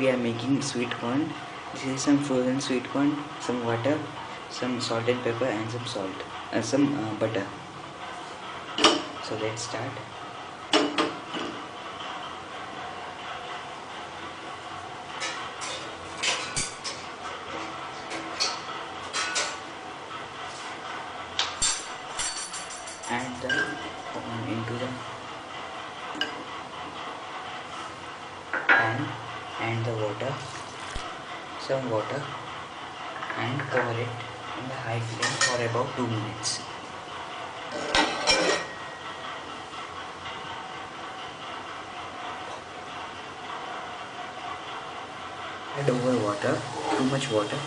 we are making sweet corn. This is some frozen sweet corn, some water, some salt and pepper, and some butter. So let's start. Add the into the pan and the water, some water, and cover it in the high flame for about 2 minutes. Add over water, too much water.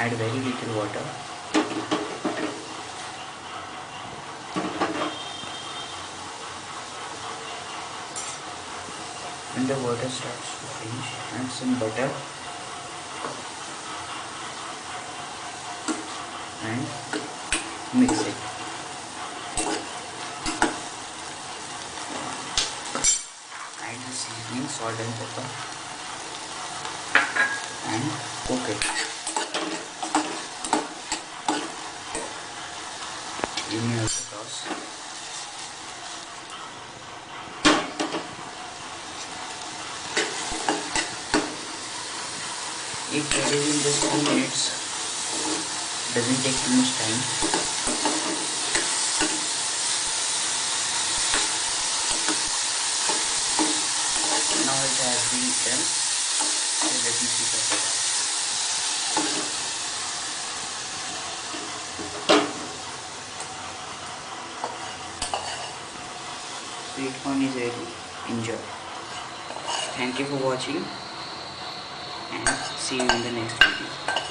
Add very little water. When the water starts to finish, add some butter and mix it. Add the seasoning, salt and pepper, and cook it. You may also toss. If ready in just 2 minutes, doesn't take too much time. Now it has been done. So let me see that. Sweet corn is ready. Enjoy. Thank you for watching and see you in the next video.